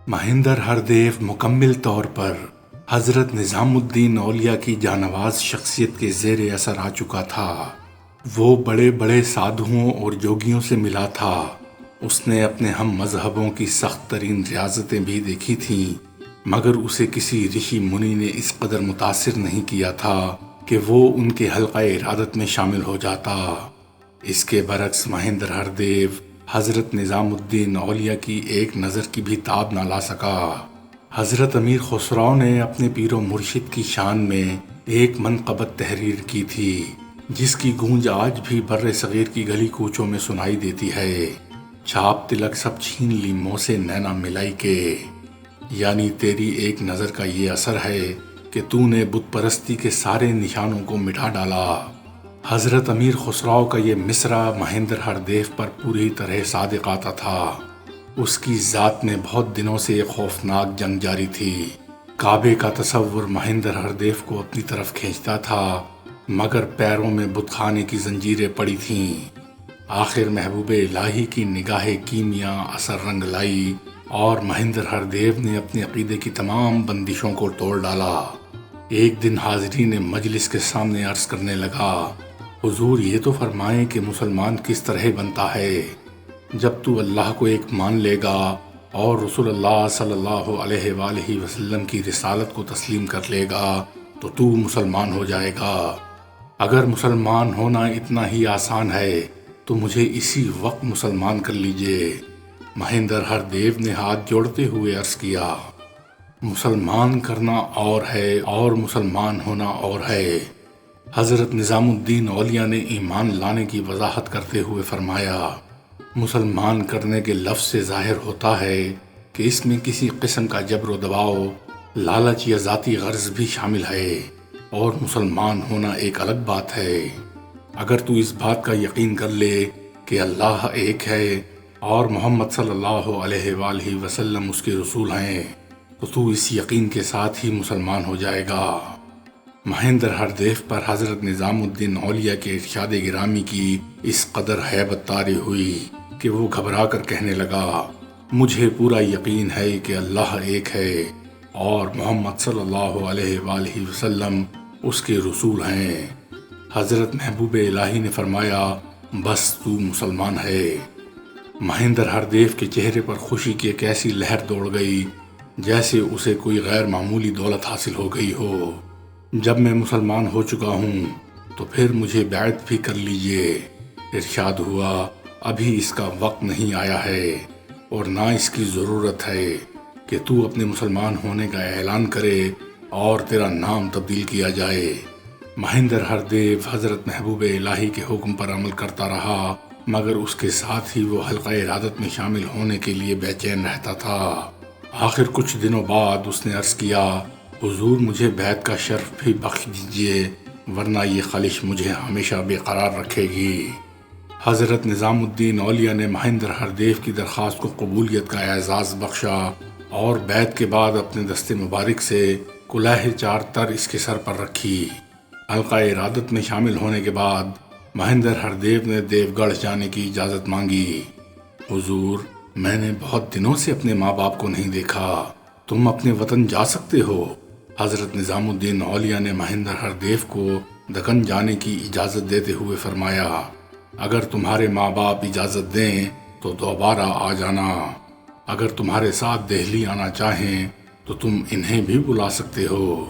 مہندر ہردیو مکمل طور پر حضرت نظام الدین اولیاء کی جانواز شخصیت کے زیر اثر آ چکا تھا۔ وہ بڑے بڑے سادھوؤں اور جوگیوں سے ملا تھا۔ اس نے اپنے ہم مذہبوں کی سخت ترین ریاضتیں بھی دیکھی تھیں، مگر اسے کسی رشی منی نے اس قدر متاثر نہیں کیا تھا کہ وہ ان کے حلقہ ارادت میں شامل ہو جاتا۔ اس کے برعکس مہندر ہردیو حضرت نظام الدین اولیاء کی ایک نظر کی بھی تاب نہ لا سکا۔ حضرت امیر خسرو نے اپنے پیر و مرشد کی شان میں ایک منقبت تحریر کی تھی، جس کی گونج آج بھی بر صغیر کی گلی کوچوں میں سنائی دیتی ہے۔ چھاپ تلک سب چھین لی منہ سے نینا ملائی کے، یعنی تیری ایک نظر کا یہ اثر ہے کہ تو نے بت پرستی کے سارے نشانوں کو مٹا ڈالا۔ حضرت امیر خسرو کا یہ مصرع مہندر ہردیو پر پوری طرح صادق آتا تھا۔ اس کی ذات میں بہت دنوں سے ایک خوفناک جنگ جاری تھی۔ کعبے کا تصور مہندر ہردیو کو اپنی طرف کھینچتا تھا، مگر پیروں میں بت خانے کی زنجیریں پڑی تھیں۔ آخر محبوب الہی کی نگاہ کیمیا اثر رنگ لائی اور مہندر ہردیو نے اپنے عقیدے کی تمام بندشوں کو توڑ ڈالا۔ ایک دن حاضرین مجلس کے سامنے عرض کرنے لگا، حضور یہ تو فرمائیں کہ مسلمان کس طرح بنتا ہے؟ جب تو اللہ کو ایک مان لے گا اور رسول اللہ صلی اللہ علیہ وآلہ وسلم کی رسالت کو تسلیم کر لے گا تو مسلمان ہو جائے گا۔ اگر مسلمان ہونا اتنا ہی آسان ہے تو مجھے اسی وقت مسلمان کر لیجئے۔ مہندر ہردیو نے ہاتھ جوڑتے ہوئے عرض کیا، مسلمان کرنا اور ہے اور مسلمان ہونا اور ہے۔ حضرت نظام الدین اولیاء نے ایمان لانے کی وضاحت کرتے ہوئے فرمایا، مسلمان کرنے کے لفظ سے ظاہر ہوتا ہے کہ اس میں کسی قسم کا جبر و دباؤ، لالچ یا ذاتی غرض بھی شامل ہے، اور مسلمان ہونا ایک الگ بات ہے۔ اگر تو اس بات کا یقین کر لے کہ اللہ ایک ہے اور محمد صلی اللہ علیہ وآلہ وسلم اس کے رسول ہیں تو اس یقین کے ساتھ ہی مسلمان ہو جائے گا۔ مہندر ہردیو پر حضرت نظام الدین اولیاء کے ارشاد گرامی کی اس قدر ہیبت طاری ہوئی کہ وہ گھبرا کر کہنے لگا، مجھے پورا یقین ہے کہ اللہ ایک ہے اور محمد صلی اللہ علیہ وآلہ وسلم اس کے رسول ہیں۔ حضرت محبوب الہی نے فرمایا، بس تو مسلمان ہے۔ مہندر ہردیو کے چہرے پر خوشی کی ایک ایسی لہر دوڑ گئی جیسے اسے کوئی غیر معمولی دولت حاصل ہو گئی ہو۔ جب میں مسلمان ہو چکا ہوں تو پھر مجھے بیعت بھی کر لیجئے۔ ارشاد ہوا، ابھی اس کا وقت نہیں آیا ہے اور نہ اس کی ضرورت ہے کہ تو اپنے مسلمان ہونے کا اعلان کرے اور تیرا نام تبدیل کیا جائے۔ مہندر ہردیو حضرت محبوب الہی کے حکم پر عمل کرتا رہا، مگر اس کے ساتھ ہی وہ حلقہ ارادت میں شامل ہونے کے لیے بے چین رہتا تھا۔ آخر کچھ دنوں بعد اس نے عرض کیا، حضور مجھے بیعت کا شرف بھی بخش دیجئے، ورنہ یہ خلش مجھے ہمیشہ بے قرار رکھے گی۔ حضرت نظام الدین اولیاء نے مہندر ہردیو کی درخواست کو قبولیت کا اعزاز بخشا اور بیعت کے بعد اپنے دست مبارک سے کلاه 4 تر اس کے سر پر رکھی۔ حلقہ ارادت میں شامل ہونے کے بعد مہندر ہردیو نے دیوگڑھ جانے کی اجازت مانگی۔ حضور میں نے بہت دنوں سے اپنے ماں باپ کو نہیں دیکھا، تم اپنے وطن جا سکتے ہو؟ حضرت نظام الدین اولیاء نے مہندر ہردیو کو دکن جانے کی اجازت دیتے ہوئے فرمایا، اگر تمہارے ماں باپ اجازت دیں تو دوبارہ آ جانا۔ اگر تمہارے ساتھ دہلی آنا چاہیں تو تم انہیں بھی بلا سکتے ہو۔